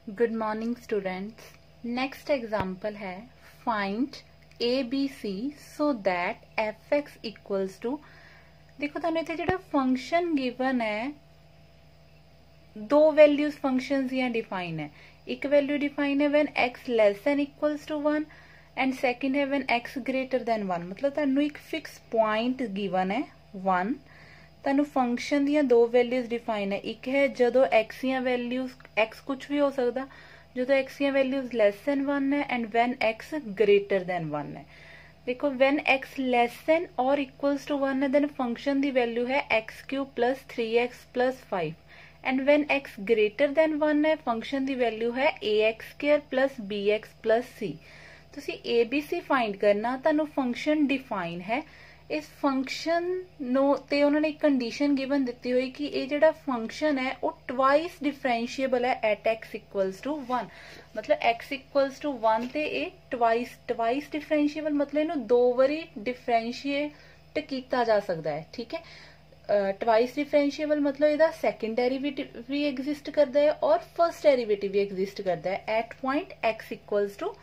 Good morning students. Next example है find A B C so that F x equals to. देखो तुहानू इत्थे जिहड़ा फंक्शन गिवन है दो वैल्यूज फंक्शन दियां डिफाइन है। एक वैल्यू डिफाइन है when x less than equals to 1 and second है व्हेन एक्स ग्रेटर दैन 1। मतलब तुहानू एक फिक्स पॉइंट गिवन है 1, तुहानू फंक्शन दियां दो वैल्यूज डिफाइन है। एक है जदों एक्स दियां वैल्यूज एक्स कुछ भी हो सकता जदों एक्स दियां वैल्यूज लेस दैन 1 है and when x greater than 1 है। देखो व्हेन एक्स लेस दैन और इक्वल्स टू 1 है देन फंक्शन दी वैल्यू है x cube plus 3x plus 5 and when x greater than 1 है फंक्शन दी वैल्यू है ax square plus bx plus c। तुसी ABC find करना, तुहानू फंक्शन डिफाइन है। इस फंक्शन नो ते उन्होंने एक कंडीशन गिवन दिती हुई कि ये जिहड़ा फंक्शन है वो ट्वाइस डिफरेंशिएबल है एट एक्स इक्वल्स टू 1। मतलब एक्स इक्वल्स टू 1 ते ये ट्वाइस डिफरेंशिएबल मतलब इन्हू दो बारी डिफरेंशिएट किया जा सकता है। ठीक है, ट्वाइस डिफरेंशिएबल मतलब इसका सैकेंड डेरिवेटिव भी एग्जिस्ट करता है और फर्स्ट डेरिवेटिव भी एग्जिस्ट करता है at point x equals to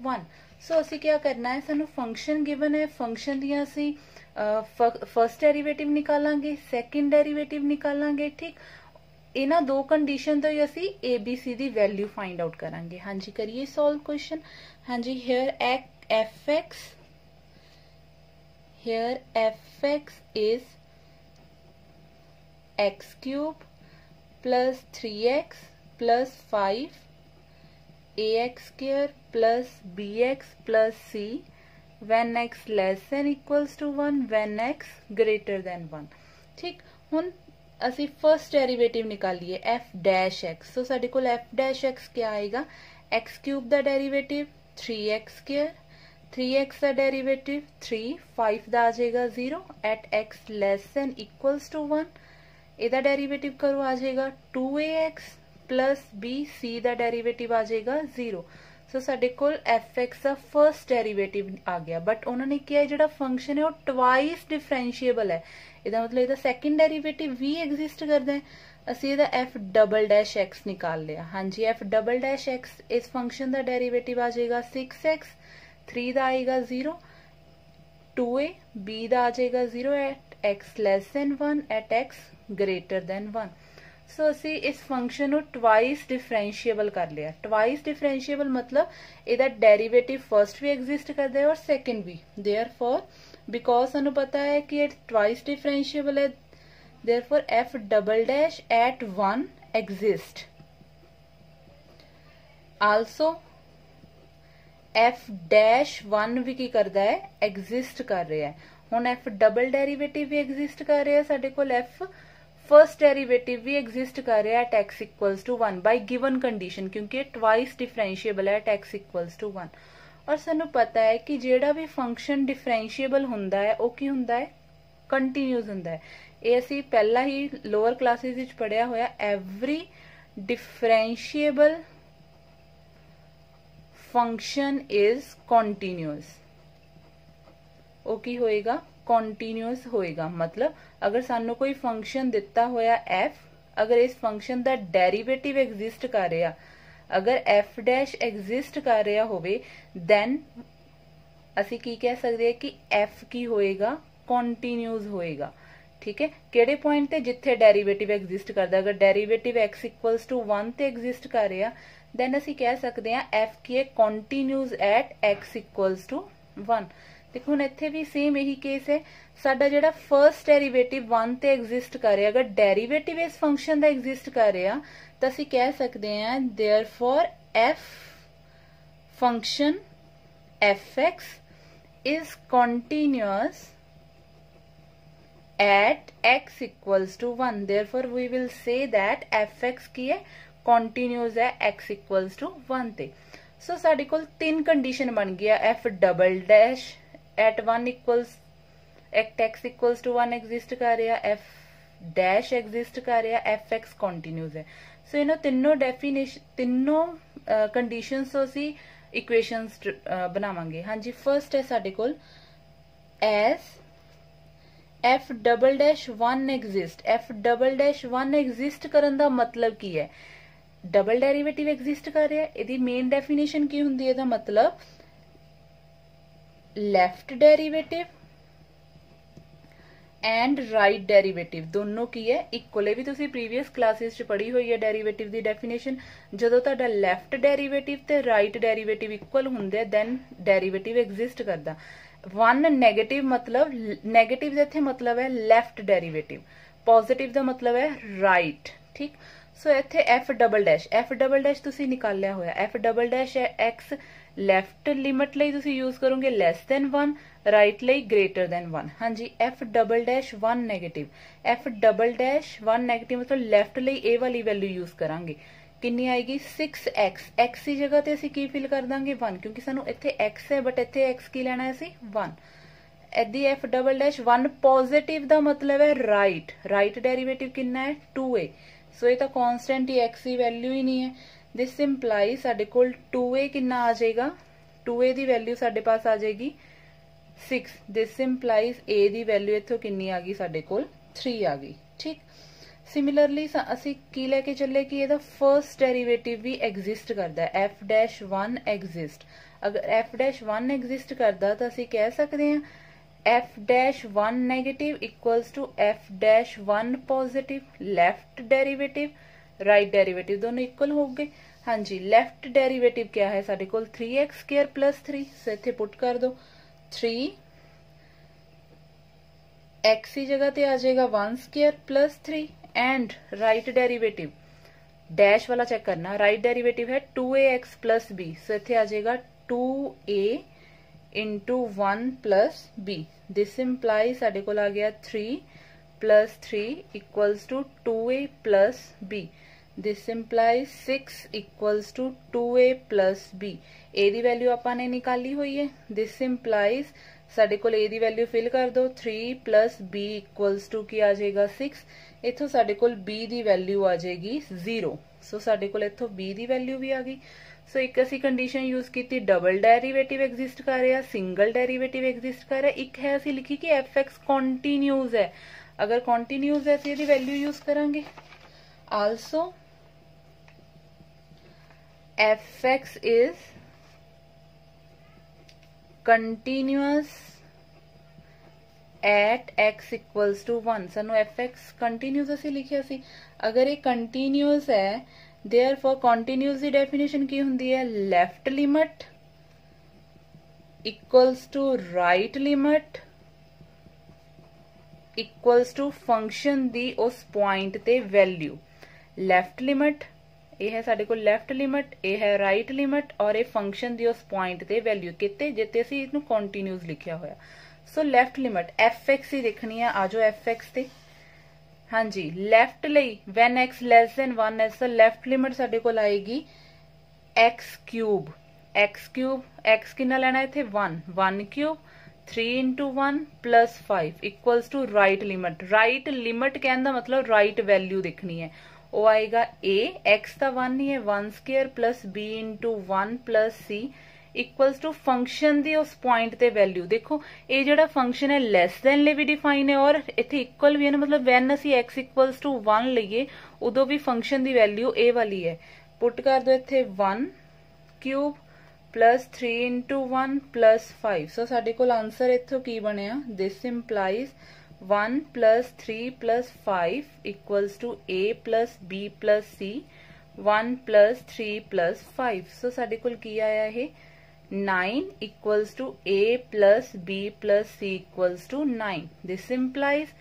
1। So असी क्या करना है, सानू फंक्शन गिवन है, फंक्शन दियां असी फर्स्ट डेरिवेटिव निकालांगे, सैकेंड डेरिवेटिव निकालांगे। ठीक, इन्हां दो कंडीशन तो ही असी ABC दी वैल्यू फाइंड आउट करांगे। हाँ जी, करिए सॉल्व क्वेश्चन। हाँ जी, here fx is x cube plus 3x plus 5 ax square plus bx plus c when x less than equals to 1 when x greater than 1। ठीक, हुन असी first derivative निकालिए f dash x। So साडे कोल f dash x क्या आएगा, x cube दा derivative 3x square, 3x दा डेरिवेटिव 3, 5 दा आ जाएगा 0 at x less than equals to 1। इहदा डेरिवेटिव करो आ जाएगा 2ax प्लस b, c दा डेरिवेटिव आ जाएगा 0। सो साडे कोल fx दा फर्स्ट डेरिवेटिव आ गया, बट उन्होंने किया जिहड़ा फंक्शन है वो ट्वाइस डिफरेंशिएबल है। इहदा मतलब इहदा सैकेंड डेरिवेटिव भी एग्जिस्ट करता है। असी इहदा f डबल डैश x निकाल लिया। हाँ जी, f डबल डैश x इस फंक्शन दा डेरिवेटिव आ जाएगा 6x, 3 दा आएगा 0, 2a, b दा आ जाएगा 0 at x less than 1 at x greater than 1। So असी इस फंक्शन को ट्वाइस डिफरेंशिएबल कर लिया। ट्वाइस डिफरेंशिएबल मतलब इहदा डेरिवेटिव फर्स्ट भी एग्जिस्ट करता है और सेकंड भी। देयरफॉर बिकॉज सानू पता है कि ये ट्वाइस डिफरेंशिएबल है, therefore f double dash at 1 exist. Also f dash 1 भी की करता है, एग्जिस्ट कर रहा है। हुण f डबल डेरिवेटिव भी एग्जिस्ट कर रहा है, साडे कोल f फर्स्ट डेरिवेटिव भी एग्जिस्ट कर रहा है at x equals to 1 by given condition, क्योंकि ट्वाइस डिफरेंशिएबल है एट एक्स इक्वल्स टू 1। और सानू पता है कि जेड़ा भी फंक्शन डिफरेंशिएबल हुंदा है वो की हुंदा है, कंटीन्यूस हुंदा है। ये असी पहला ही लोअर क्लासेस विच पढ़िया होया, every differentiable function is continuous. वो की होएगा, कंटीन्यूस होएगा। मतलब अगर सानू कोई फंक्शन दिता होया f, अगर इस फंक्शन दा डेरिवेटिव एग्जिस्ट कर रहा, अगर f डैश एग्जिस्ट कर रहा होवे देन असी की कह सकते हैं कि f की होएगा, कंटीन्यूस होएगा। ठीक है, केड़े पॉइंट ते जिथे डेरिवेटिव एग्जिस्ट करदा। अगर डेरिवेटिव x इक्वल्स टू 1 ते एग्जिस्ट कर रहा देन असी कह सकते हैं f की continuous at x equals to 1। देखो हुण इत्थे भी सेम यही केस है, साडा जिहड़ा फर्स्ट डेरिवेटिव 1 ते एग्जिस्ट कर रहा, अगर डेरिवेटिव इस फंक्शन दा एग्जिस्ट कर रहा तो असी कह सकते हैं therefore f function fx is continuous at x equals to 1। Therefore we will say that fx की है, कंटीन्यूअस है x इक्वल्स टू 1 ते। सो साडे कोल तीन कंडीशन बन गया, f double dash at 1 equals at x equals to 1 exist कर रहा, f डैश एग्जिस्ट कर रहा, fx कंटीन्यूस है। सो इन्हों तीनों डेफिनेशन, तीनों कंडीशंस तो असी इक्वेशंस बनावांगे। हाँ जी, फर्स्ट है साडे कोल as f double dash 1 exist. f double dash 1 exist करन दा मतलब की है, डबल डेरिवेटिव एग्जिस्ट कर रहा है। ਇਹਦੀ मेन डेफिनेशन की ਹੁੰਦੀ है, ਇਹਦਾ मतलब left derivative and right derivative दोनों की है इक्वल है। भी तुसी प्रीवियस क्लासेस च पढ़ी हुई है डेरिवेटिव की डेफिनेशन। जदों तुहाडा लेफ्ट डेरिवेटिव ते राइट डेरिवेटिव इक्वल हुंदे दैन डेरिवेटिव एग्जिस्ट करदा। वन नेगेटिव मतलब नेगेटिव इत्थे मतलब है लेफ्ट डेरिवेटिव, पॉजिटिव दा मतलब है राइट। ठीक, सो इत्थे एफ डबल डैश तुसी निकालिया होया। एफ डबल डैश है एक्स लैफ्ट लिमिट लई तुसी यूज करोगे लैस दैन वन, राइट लई ग्रेटर दैन वन। हाँ जी, F double dash one negative, F double dash one negative मतलब लैफ्ट लई ए वाली वैल्यू यूज करांगे। कितनी आएगी 6x, x की जगह ते असी की फिल कर दांगे 1, क्योंकि सानू इत्थे x है बट इत्थे x की लेना है असी 1। एदी F double dash one positive दा मतलब है राइट, राइट डेरिवेटिव कितना है 2a। सो ये तो कॉन्स्टेंट ही x की वैल्यू ही नहीं है। दिस इंप्लाइज साडे कोल 2a कितना आ जाएगा, 2a दी वैल्यू साडे पास आ जाएगी 6। दिस इंप्लाइज a दी वैल्यू इत्थों कितनी आ गई साडे कोल 3 आ गई। ठीक, सिमिलरली असी की लेके चले कि ਇਹਦਾ फर्स्ट डेरिवेटिव भी एग्जिस्ट करता है, एफ डैश वन एग्जिस्ट। अगर एफ डैश वन एग्जिस्ट करता तो असी कह सकते हैं f dash one negative equals to f dash one positive. Left derivative right derivative दोनों इक्वल हो गए। हाँ जी, लेफ्ट डेरिवेटिव क्या है साडे कोल 3x स्क्वायर प्लस 3, सो इत्थे पुट कर दो 3 x की जगह ते आ जाएगा 1 square plus 3 and right derivative dash वाला चेक करना, राइट डेरिवेटिव है 2ax प्लस बी, सो इत्थे आ जाएगा 2a into 1 plus b. This implies साडे कोल आ गया 3 plus 3 equals to 2a plus b। This implies 6 equals to 2a plus b। a दी वैल्यू आपां ने निकाली हुई है। दिस इंप्लाइज साडे कोल a दी वैल्यू फिल कर दो 3 प्लस b इक्वल्स टू की आ जाएगा 6। इथों साडे कोल b दी वैल्यू आ जाएगी 0। सो साडे कोल इथों b दी वैल्यू भी आ गई। सो एक असी कंडीशन यूज की डबल डेरिवेटिव एग्जिस्ट कर रहा, सिंगल डेरिवेटिव एग्जिस्ट कर रहा। एक है असी लिखी कि एफ एक्स कॉन्टीन्यूज है। अगर कॉन्टीन्यूज है असी इहदी वैल्यू यूज करांगे। Also f x is continuous at x equals to 1। सानू एफ एक्स कंटीन्यूअस असी लिखिया सी। अगर ये कंटीन्यूअस है देयरफॉर कंटीन्यूअस की डेफिनेशन की हुंदी है left limit equals to right limit equals to function दी उस पॉइंट ते वैल्यू। लेफ्ट लिमिट ये है साडे कोल लेफ्ट लिमिट, ये है राइट लिमिट और ये फंक्शन दी उस पॉइंट ते वैल्यू किते जिते असी इहनू कंटीन्यूअस लिखिया होया। So left limit F x ही देखनी है। आजो एफ एक्स ते हाँ जी, लेफ्ट लई वैन एक्स लैस देन 1 है, सो लेफ्ट लिमिट साडे कोल आएगी एक्स क्यूब। एक्स कितना लेना है इत्थे 1 cube 3 into 1 plus 5 equals to right limit. Right limit कहने का मतलब राइट वैल्यू देखनी है। वो आएगा a, एक्स का 1 ही है 1 square plus b into 1 plus c equals to function दी उस पॉइंट ते वैल्यू। देखो ये जड़ा फंक्शन है लेस देन ले भी डिफाइन है और इत्थे इक्वल भी है ना, मतलब वैन असी x इक्वल्स टू 1 लईए उदों भी फंक्शन दी वैल्यू a वाली है। पुट कर दो इत्थे 1 cube plus 3 into 1 plus 5। So साडे कोल आंसर इत्थों की बनिया this implies 1 plus 3 plus 5 equals to a plus b plus c 1 plus 3 plus 5। So साडे कोल की आया है 9 equals to a plus b plus c equals to 9। This implies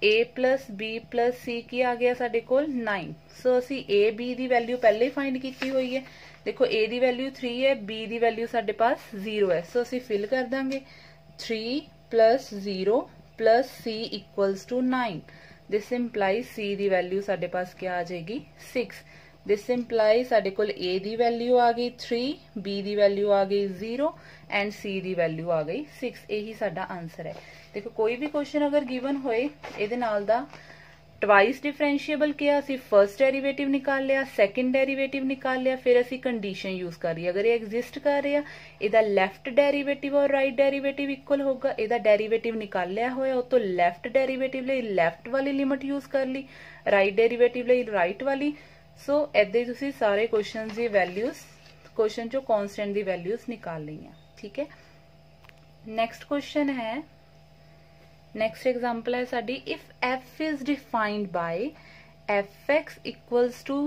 a plus b plus c की आ गया साडे कोल 9। सो असी a b दी वैल्यू पहले ही फाइंड की हुई है। देखो a दी वैल्यू 3 है, b दी वैल्यू साडे पास 0 है। सो असी फिल कर देंगे 3 plus 0 plus c equals to 9। This implies c दी वैल्यू साडे पास क्या आ जाएगी 6। दिस इंप्लाइज साडे कोल a दी वैल्यू आ गई 3, b दी वैल्यू आ गई 0 एंड c दी वैल्यू आ गई 6। यही साडा आंसर है। देखो कोई भी क्वेश्चन अगर गिवन होए इहदे नाल दा ट्वाइस डिफरेंशिएबल किया, असी फर्स्ट डेरिवेटिव निकाल लिया, सेकंड डेरिवेटिव निकाल लिया, फिर असी कंडीशन यूज कर रही। अगर ये एग्जिस्ट कर रहा इहदा लेफ्ट डेरिवेटिव और राइट डेरिवेटिव इक्वल होगा। इहदा डेरिवेटिव निकाल लिया होया तो लेफ्ट डेरिवेटिव लई लेफ्ट वाली लिमिट यूज कर ली, राइट डेरिवेटिव लई राइट वाली। सो ऐसे तुसी सारे क्वेश्चन की वैल्यूज क्वेश्चन चो कॉन्स्टेंट की वैल्यूज निकाल ली हैं। ठीक है, नैक्सट क्वेश्चन है, नैक्सट एग्जाम्पल है साडी, if F is defined by F x equals to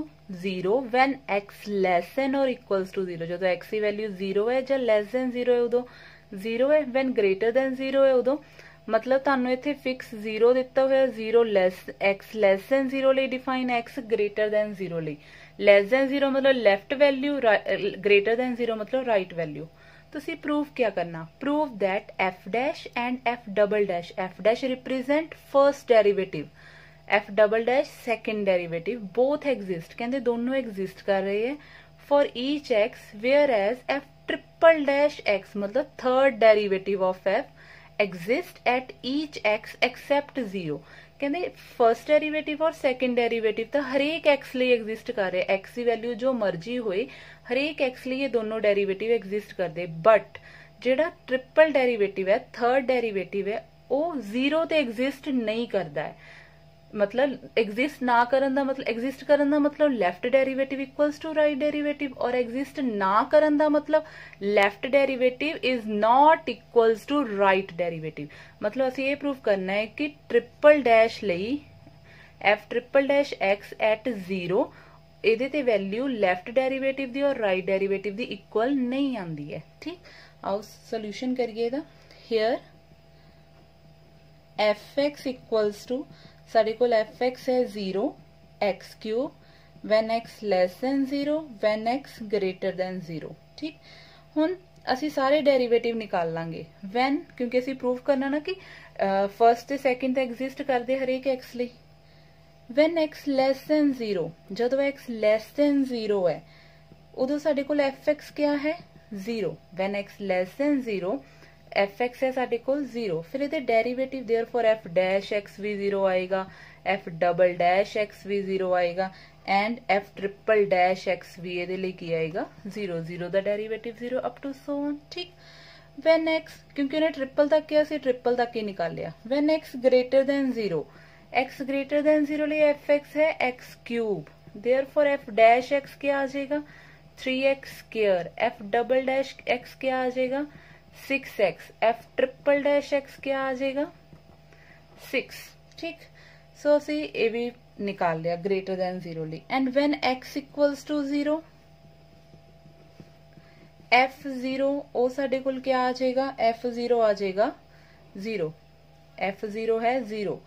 0 when x less than और इक्वल्स टू 0, जो एक्स की वैल्यू 0 है, जो लैस दैन 0 है उदो 0 है, वैन ग्रेटर दैन 0 है उदो, मतलब तुहानू इत्थे फिक्स 0 दिता हुआ, 0 लैस एक्स लैस दैन 0 ਲਈ डिफाइन एक्स ग्रेटर दैन 0 ਲਈ, लैस दैन 0 मतलब लैफ्ट वैल्यू, ग्रेटर दैन 0 मतलब राइट वैल्यू। तुसी प्रूव क्या करना, prove that F dash and F double dash, F dash represent first derivative, F double dash second derivative, both exist, कहते दोनों exist कर रहे हैं for each x, where as F triple dash x मतलब third derivative of F exist at each x except 0, कहते first derivative और second derivative तो हरेक एक्स लिए एग्जिस्ट कर रहे, एक्स की वैल्यू जो मर्जी होए हरेक एक्स लिए दोनों डेरिवेटिव एग्जिस्ट करते, बट जेड़ा ट्रिपल डेरिवेटिव है, थर्ड डेरिवेटिव है, वो 0 ते एग्जिस्ट नहीं करता है, मतलब एग्जिस्ट ना करन दा मतलब, एग्जिस्ट करन दा मतलब left derivative equals to right derivative, और एग्जिस्ट ना करन दा मतलब left derivative is not equals to right derivative. मतलब असी ये प्रूव करना है कि ट्रिपल डैश लई f triple dash x at 0 ਇਹਦੇ ਤੇ वैल्यू लैफ्ट डेरिवेटिव दी और राइट डेरिवेटिव दी इक्वल नहीं आंदी है। ठीक, आओ सोल्यूशन करिए ਇਹਦਾ। Here f x equals to साडे कोल एफ एक्स है 0 x cube, when x less than 0 when x greater than 0। ठीक, हुण असी सारे डेरिवेटिव निकाल लांगे वैन, क्योंकि असी प्रूव करना ना कि फर्स्ट ते सैकेंड ते एग्जिस्ट करते हरेक एक्स ਲਈ। वैन एक्स लैस दैन 0, जदों एक्स लैस दैन 0 है उदों साडे कोल एफ एक्स क्या है 0, when x less than 0 f x है साडे कोल 0, फिर इहदे derivative therefore f dash x भी 0 आएगा, एफ डबल डैश एक्स भी 0 आएगा, and f triple dash x भी इहदे लई की आएगा 0, 0 दा derivative 0 up to so on. ठीक, वैन एक्स, क्योंकि उन्हें ट्रिपल तक किया, ट्रिपल तक ही निकाल लिया, when x greater than 0, x greater than 0 लिए एफ एक्स है x cube, therefore f dash x क्या आ जाएगा 3x square, f double dash x क्या आ जाएगा 6x, F triple dash x क्या आ जाएगा 6। ठीक, सो असी ये भी निकाल लिया ग्रेटर दैन 0 ਲਈ, and when x equals to 0 f0 ओ साडे कोल क्या आ जाएगा f0 आ जाएगा 0, f0 है 0।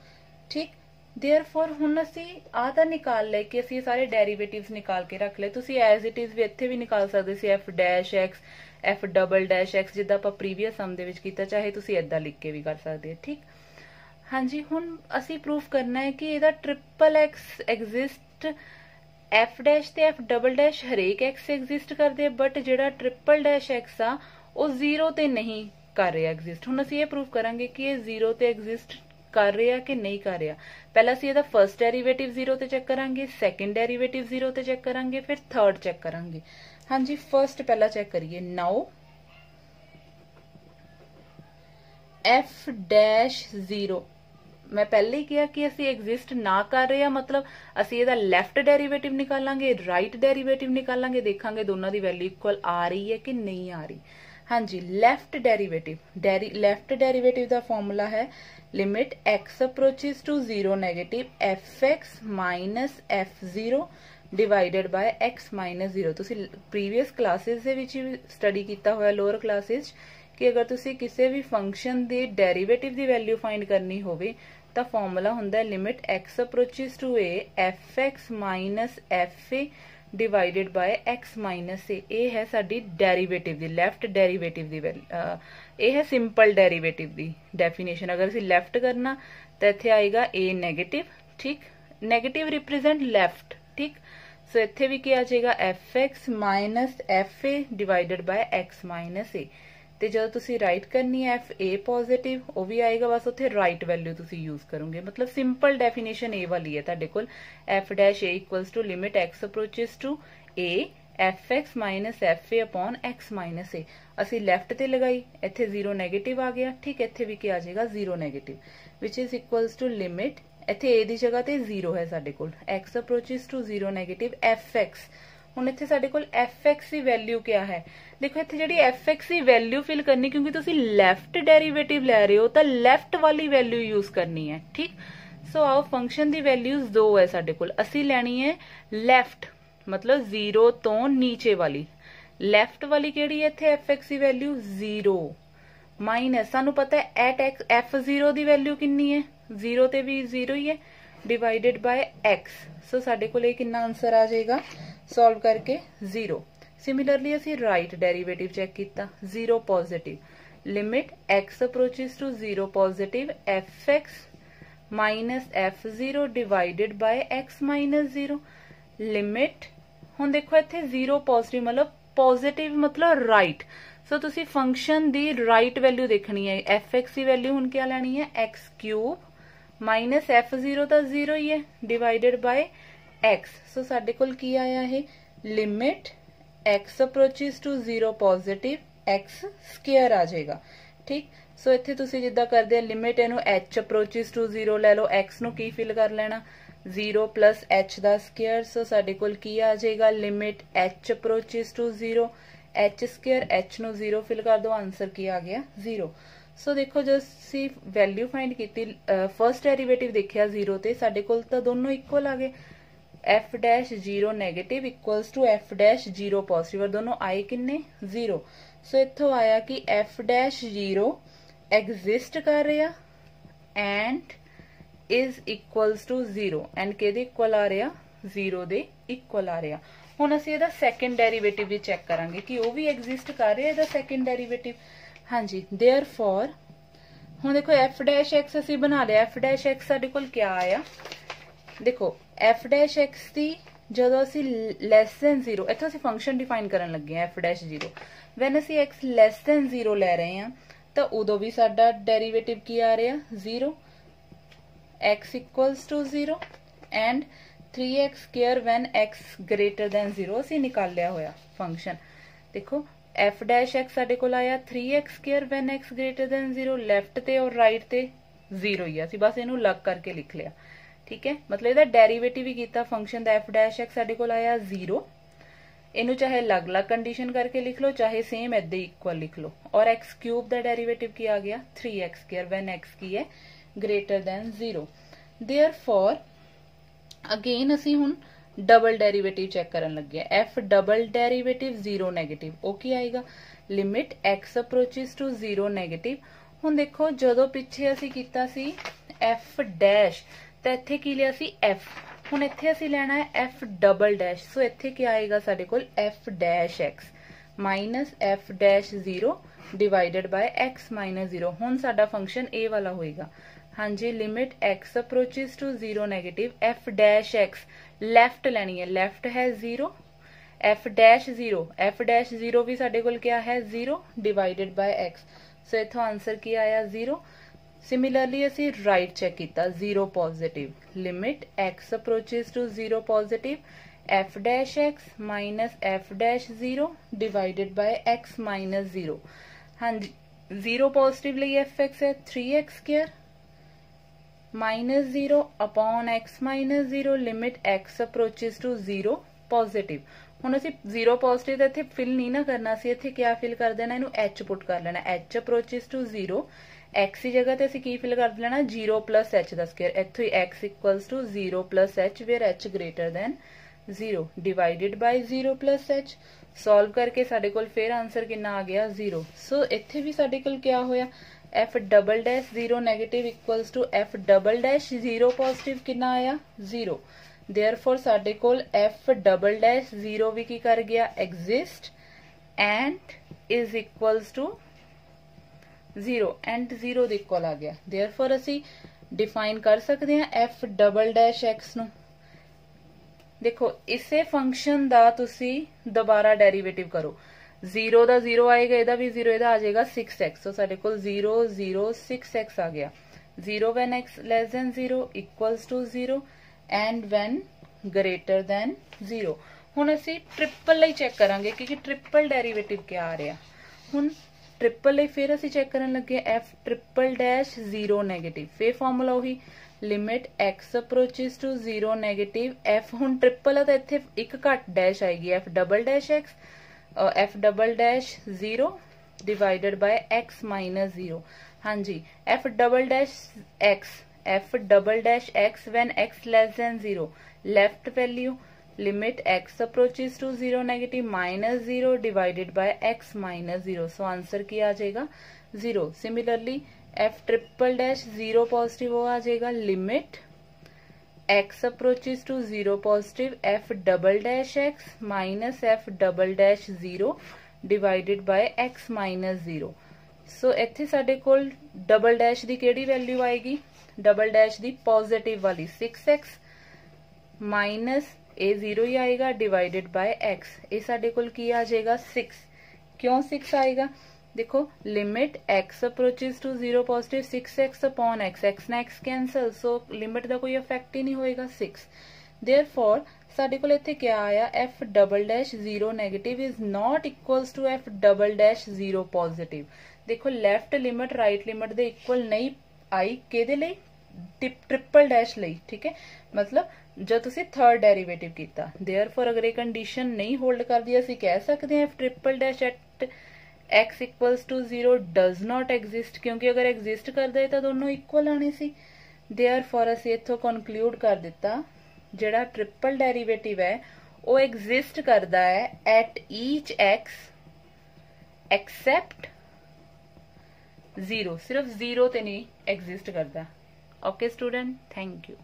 ठीक, देयरफॉर हुण असी आ तां निकाल ले कि असी सारे डेरिवेटिव्स निकाल के रख ले, तुसी एज इट इज भी इत्थे भी निकाल सकदे सी F dash x, F double dash x, जिद्दां आपां प्रीवियस सम दे विच कीता, चाहे तुसी इदां लिख के भी कर सकदे। ठीक, हाँ जी, हुण असी प्रूफ करना है कि इहदा triple x exist, F dash ते एफ डबल डैश हरेक एक्स एग्जिस्ट करदे, बट जिहड़ा ट्रिपल डैश एक्स आ वो 0 ते नहीं कर रहा एग्जिस्ट। हुण असी ये प्रूफ करांगे कि ये 0 ते एग्जिस्ट कर रहा कि नहीं कर रहा। पहला असी इहदा फर्स्ट डेरिवेटिव 0 ते चेक करांगे, सैकेंड डेरिवेटिव 0 ते चेक करांगे, फिर थर्ड चेक करांगे। हाँ जी, फर्स्ट पहला चेक करिए। नाउ एफ डैश 0, मैं पहले ही किया कि असी एग्जिस्ट ना कर रहे हैं, मतलब असी इहदा लैफ्ट डेरिवेटिव निकालांगे, राइट डेरिवेटिव निकालांगे, देखांगे दोनों की वैल्यू इक्वल आ रही है कि नहीं आ रही। हाँ जी, लैफ्ट डेरिवेटिव, लैफ्ट डेरिवेटिव का फॉर्मूला है limit x approaches to 0 negative f x minus f0 divided by x minus 0। तुसी प्रीवियस क्लासेस दे विच स्टडी किया हुआ लोअर क्लासेस कि अगर तुसी किसी भी फंक्शन के डेरिवेटिव की वैल्यू फाइंड करनी होवे तो फॉर्मूला हुंदा limit x approaches to a F x minus F a divided by x minus a. यह है साडी डेरिवेटिव दी, लैफ्ट डेरिवेटिव दी यह है सिंपल डेरिवेटिव दी डेफिनेशन। अगर असीं लैफ्ट करना तो इत्थे आएगा ए नेगेटिव। ठीक, नेगेटिव रिप्रेजेंट लैफ्ट। ठीक, सो इत्थे भी क्या आ जाएगा F x minus F a divided by x minus a. तो जो तुसी राइट करनी है एफ ए पॉजिटिव वो भी आएगा, बस उत्थे राइट वैल्यू तुसी यूज करोगे। मतलब सिंपल डेफिनेशन ए वाली है तुहाडे कोल F dash a equals to limit x approaches to a F x minus F a upon x minus a. असी लैफ्ट ते लगाई, इत्थे 0 नेगेटिव आ गया। ठीक, इत्थे भी क्या आ जाएगा 0 negative which is equals to limit ਇੱਥੇ a ਦੀ ਜਗ੍ਹਾ ਤੇ 0 ਹੈ ਸਾਡੇ ਕੋਲ, x approaches to 0 negative fx। ਹੁਣ ਇੱਥੇ ਸਾਡੇ ਕੋਲ fx ਦੀ ਵੈਲਿਊ ਕਿਆ ਹੈ? ਦੇਖੋ ਇੱਥੇ ਜਿਹੜੀ fx ਦੀ ਵੈਲਿਊ ਫਿਲ ਕਰਨੀ, ਕਿਉਂਕਿ ਤੁਸੀਂ ਲੈਫਟ ਡੈਰੀਵੇਟਿਵ ਲੈ ਰਹੇ ਹੋ ਤਾਂ ਲੈਫਟ ਵਾਲੀ ਵੈਲਿਊ ਯੂਜ਼ ਕਰਨੀ ਹੈ, ਠੀਕ। ਸੋ ਆਓ ਫੰਕਸ਼ਨ ਦੀ ਵੈਲਿਊਜ਼ 2 ਹੈ ਸਾਡੇ ਕੋਲ, ਅਸੀਂ ਲੈਣੀ ਹੈ ਲੈਫਟ ਮਤਲਬ 0 ਤੋਂ ਨੀਚੇ ਵਾਲੀ। ਲੈਫਟ ਵਾਲੀ ਕਿਹੜੀ ਹੈ ਇੱਥੇ? fx ਦੀ ਵੈਲਿਊ 0 ਮਾਈਨਸ ਸਾਨੂੰ ਪਤਾ ਹੈ ਐਟ f0 ਦੀ ਵੈਲਿਊ ਕਿੰਨੀ ਹੈ? 0 ਤੇ ਵੀ 0 ਹੀ ਹੈ, ਡਿਵਾਈਡਡ ਬਾय x। ਸੋ ਸਾਡੇ ਕੋਲ ਇਹ ਕਿੰਨਾ ਆਨਸਰ ਆ ਜਾਏਗਾ ਸੋਲਵ ਕਰਕੇ? 0। ਸਿਮਿਲਰਲੀ ਅਸੀਂ ਰਾਈਟ ਡੈਰੀਵੇਟਿਵ ਚੈੱਕ ਕੀਤਾ, 0 positive, limit x approaches to 0 positive fx minus f0 divided ਬਾय x minus 0 limit. ਹੁਣ ਦੇਖੋ ਇੱਥੇ 0 ਪੋਜ਼ਿਟਿਵ ਮਤਲਬ ਪੋਜ਼ਿਟਿਵ ਮਤਲਬ ਰਾਈਟ। ਸੋ ਤੁਸੀਂ ਫੰਕਸ਼ਨ ਦੀ ਰਾਈਟ ਵੈਲਿਊ ਦੇਖਣੀ ਹੈ। fx ਦੀ ਵੈਲਿਊ ਹੁਣ ਕਿਆ ਲੈਣੀ ਹੈ? x ਕਿਊਬ ਮਾਈਨਸ f0 ਤਾਂ 0 ਹੀ ਹੈ ਡਿਵਾਈਡਡ ਬਾय x। ਸੋ ਸਾਡੇ ਕੋਲ ਕੀ ਆਇਆ ਇਹ? Limit x approaches to 0 positive x square ਆ ਜਾਏਗਾ, ਠੀਕ। ਸੋ ਇੱਥੇ ਤੁਸੀਂ ਜਿੱਦਾਂ ਕਰਦੇ ਆ ਲਿਮਿਟ ਇਹਨੂੰ h approaches to 0 ਲੈ ਲਓ, x ਨੂੰ ਕੀ ਫਿਲ ਕਰ ਲੈਣਾ? 0 plus h ਦਾ ਸਕੁਅਰ। ਸੋ ਸਾਡੇ ਕੋਲ ਕੀ ਆ ਜਾਏਗਾ? Limit h approaches to 0 h square, h ਨੂੰ 0 ਫਿਲ ਕਰ ਦਿਓ, ਆਨਸਰ ਕੀ ਆ ਗਿਆ? 0। ਸੋ ਦੇਖੋ ਜਦ ਅਸੀਂ ਵੈਲਿਊ ਫਾਈਂਡ ਕੀਤੀ, ਫਰਸਟ ਡੈਰੀਵੇਟਿਵ ਦੇਖਿਆ 0 ਤੇ, ਸਾਡੇ ਕੋਲ ਤਾਂ ਦੋਨੋਂ ਇਕੁਅਲ ਆ ਗਏ। f dash 0 negative equals to f dash 0 positive, ਦੋਨੋਂ ਆਏ ਕਿੰਨੇ? 0। ਸੋ ਇੱਥੋਂ ਆਇਆ ਕਿ f dash 0 ਐਗਜ਼ਿਸਟ ਕਰ ਰਿਹਾ and is equals to 0 and ਕਿਹਦੇ ਇਕੁਅਲ ਆ ਰਿਹਾ? 0 ਦੇ ਇਕੁਅਲ ਆ ਰਿਹਾ। ਹੁਣ ਅਸੀਂ ਇਹਦਾ ਸੈਕੰਡ ਡੈਰੀਵੇਟਿਵ ਵੀ ਚੈੱਕ ਕਰਾਂਗੇ ਕਿ ਉਹ ਵੀ ਐਗਜ਼ਿਸਟ ਕਰ ਰਿਹਾ ਇਹਦਾ ਸੈਕੰਡ ਡੈਰੀਵੇਟਿਵ। ਹਾਂਜੀ, देयरफॉर ਹੁਣ ਦੇਖੋ f dash x ਅਸੀਂ ਬਣਾ ਲਿਆ। f dash x ਸਾਡੇ ਕੋਲ ਕਿਆ ਆਇਆ? ਦੇਖੋ f dash x ਦੀ ਜਦੋਂ ਅਸੀਂ ਲੈਸ ਦੈਨ 0, ਇੱਥੋਂ ਅਸੀਂ ਫੰਕਸ਼ਨ ਡਿਫਾਈਨ ਕਰਨ ਲੱਗੇ ਆ f dash 0। ਵੈਨ ਅਸੀਂ x ਲੈਸ ਦੈਨ 0 ਲੈ ਰਹੇ ਹਾਂ ਤਾਂ ਉਦੋਂ ਵੀ ਸਾਡਾ ਡੈਰੀਵੇਟਿਵ ਕੀ ਆ ਰਿਹਾ? 0। x equals to 0 and 3x square when x greater than 0 ਅਸੀਂ ਨਿਕਾਲ ਲਿਆ ਹੋਇਆ ਫੰਕਸ਼ਨ। ਦੇਖੋ f dash x ਸਾਡੇ ਕੋਲ ਆਇਆ 3x square when x greater than 0, left ਤੇ ਔਰ ਰਾਈਟ ਤੇ 0 ਹੀ ਆ, ਅਸੀਂ ਬਸ ਇਹਨੂੰ ਲੱਗ ਕਰਕੇ ਲਿਖ ਲਿਆ, ਠੀਕ ਹੈ। ਮਤਲਬ ਇਹਦਾ ਡੈਰੀਵੇਟਿਵ ਹੀ ਕੀਤਾ ਫੰਕਸ਼ਨ ਦਾ। f dash x ਸਾਡੇ ਕੋਲ ਆਇਆ 0, ਇਹਨੂੰ ਚਾਹੇ ਅਲੱਗ-ਅਲੱਗ ਕੰਡੀਸ਼ਨ ਕਰਕੇ ਲਿਖ ਲਓ, ਚਾਹੇ ਸੇਮ ਏਦਾਂ ਹੀ ਇਕੁਅਲ ਲਿਖ ਲਓ। ਔਰ x ਕਿਊਬ ਦਾ ਡੈਰੀਵੇਟਿਵ ਕੀ ਆ ਗਿਆ? 3x square when x ਕੀ ਹੈ? greater than 0। therefore again ਅਸੀਂ ਹੁਣ ਡਬਲ ਡੈਰੀਵੇਟਿਵ ਚੈੱਕ ਕਰਨ ਲੱਗੇ ਆ। f ਡਬਲ ਡੈਰੀਵੇਟਿਵ 0 ਨੈਗੇਟਿਵ, ਉਹ ਕੀ ਆਏਗਾ? Limit x approaches to 0 negative. ਹੁਣ ਦੇਖੋ ਜਦੋਂ ਪਿੱਛੇ ਅਸੀਂ ਕੀਤਾ ਸੀ f ਡੈਸ਼ ਤਾਂ ਇੱਥੇ ਕੀ ਲਿਆ ਸੀ? f। ਹੁਣ ਇੱਥੇ ਅਸੀਂ ਲੈਣਾ ਹੈ f ਡਬਲ ਡੈਸ਼। ਸੋ ਇੱਥੇ ਕੀ ਆਏਗਾ ਸਾਡੇ ਕੋਲ? f dash x minus f dash 0 divided ਬਾय x minus 0। ਹੁਣ ਸਾਡਾ ਫੰਕਸ਼ਨ ਇਹ ਵਾਲਾ ਹੋਏਗਾ। ਹਾਂਜੀ, limit x approaches to 0 negative f dash x left ਲੈਣੀ ਹੈ, ਲੈਫਟ ਹੈ 0, f ਡੈਸ਼ 0, f ਡੈਸ਼ 0 ਵੀ ਸਾਡੇ ਕੋਲ ਕਿਆ ਹੈ? 0 ਡਿਵਾਈਡਡ ਬਾय x। ਸੋ ਇਥੋਂ ਆਨਸਰ ਕੀ ਆਇਆ? 0। ਸਿਮਿਲਰਲੀ ਅਸੀਂ ਰਾਈਟ ਚੈੱਕ ਕੀਤਾ 0 positive, limit x approaches to 0 positive f dash x minus f dash 0 divided by x minus 0। ਹਾਂਜੀ, 0 ਪੋਜ਼ਿਟਿਵ ਲਈ fx ਹੈ 3x square minus 0 upon x minus 0 limit x approaches to 0 positive. ਹੁਣ ਅਸੀਂ 0 positive ਤਾਂ ਇੱਥੇ fill ਨਹੀਂ ਨਾ ਕਰਨਾ, ਅਸੀਂ ਇੱਥੇ ਕਿਆ ਫਿਲ ਕਰ ਦੇਣਾ? ਇਹਨੂੰ h ਪੁੱਟ ਕਰ ਲੈਣਾ, h approaches to 0। x ਦੀ ਜਗ੍ਹਾ ਤੇ ਅਸੀਂ ਕੀ ਫਿਲ ਕਰ ਲੈਣਾ? 0 plus h ਦਾ ਸਕੁਅਰ। ਇੱਥੋਂ ਹੀ x equals to 0 plus h where h greater than 0 divided by 0 plus h। Solve ਕਰਕੇ ਸਾਡੇ ਕੋਲ ਫਿਰ ਆਨਸਰ ਕਿੰਨਾ ਆ ਗਿਆ? 0। ਸੋ ਇੱਥੇ ਵੀ ਸਾਡੇ ਕੋਲ ਕਿਆ ਹੋਇਆ? f double dash 0 negative equals to f double dash 0 positive ਕਿੰਨਾ ਆਇਆ? 0। therefore ਸਾਡੇ ਕੋਲ f double dash 0 ਵੀ ਕੀ ਕਰ ਗਿਆ? exist and is equals to 0 and 0 ਦੇ ਇਕੁਅਲ ਆ ਗਿਆ। therefore ਅਸੀਂ ਡਿਫਾਈਨ ਕਰ ਸਕਦੇ ਹਾਂ f double dash x ਨੂੰ। ਦੇਖੋ ਇਸੇ ਫੰਕਸ਼ਨ ਦਾ ਤੁਸੀਂ ਦੁਬਾਰਾ ਡੈਰੀਵੇਟਿਵ ਕਰੋ, 0 ਦਾ 0 ਆਏਗਾ, ਇਹਦਾ ਵੀ 0, ਇਹਦਾ ਆ ਜਾਏਗਾ 6x। ਸੋ ਸਾਡੇ ਕੋਲ 0 0 6x ਆ ਗਿਆ। 0 when x less than 0 equals to 0 and when greater than 0। ਹੁਣ ਅਸੀਂ ਟ੍ਰਿਪਲ ਲਈ ਚੈੱਕ ਕਰਾਂਗੇ ਕਿ ਟ੍ਰਿਪਲ ਡੈਰੀਵੇਟਿਵ ਕਿਆ ਆ ਰਿਹਾ। ਹੁਣ ट्रिपल ਲਈ ਫਿਰ ਅਸੀਂ ਚੈੱਕ ਕਰਨ ਲੱਗੇ f ट्रिपल डैश 0 ਨੈਗੇਟਿਵ। ਫਿਰ ਫਾਰਮੂਲਾ ਉਹੀ limit x approaches to 0 negative f हुण ट्रिपल है तो इत्थे एक घट डैश आएगी f double dash x f double dash 0 divided by x minus 0। हाँ जी, f double dash x when x less than 0 left value limit x approaches to 0 negative minus 0 divided by x minus 0। So answer क्या आ जाएगा 0। Similarly f triple dash 0 positive वो आ जाएगा limit x approaches to 0 positive f double dash x minus f double dash 0 divided by x minus 0। So इत्थे साडे कोल double dash दी केड़ी value आएगी, डबल डैश दी पॉजिटिव वाली 6x माइनस ए 0 ही आएगा divided by x। ये साडे कोल की आ जाएगा 6। क्यों 6 आएगा, देखो limit x approaches to 0 positive 6x upon x ना x कैंसल, सो लिमिट का कोई इफेक्ट ही नहीं होएगा 6। देयरफॉर साडे कोल इत्थे क्या आया f double dash 0 negative is not equals to f double dash 0 positive. देखो लेफ्ट लिमिट राइट लिमिट दे इक्वल नहीं आई किहदे लई, ट्रिपल डैश लई, ठीक है, मतलब जो तुसी थर्ड डेरिवेटिव कीता। देयरफॉर अगर ये कंडीशन नहीं होल्ड करदी असीं कह सकते हैं f triple dash at x equals to 0 does not exist, क्योंकि अगर एग्जिस्ट करदा है तो दोनों इक्वल आने सी। देयरफॉर असीं इत्थों कंक्लूड कर दिता जिहड़ा ट्रिपल डेरिवेटिव है वो एग्जिस्ट करदा है एट ईच x एक्सेप्ट 0, सिर्फ 0 ते नहीं एग्जिस्ट करदा। Okay student, thank you.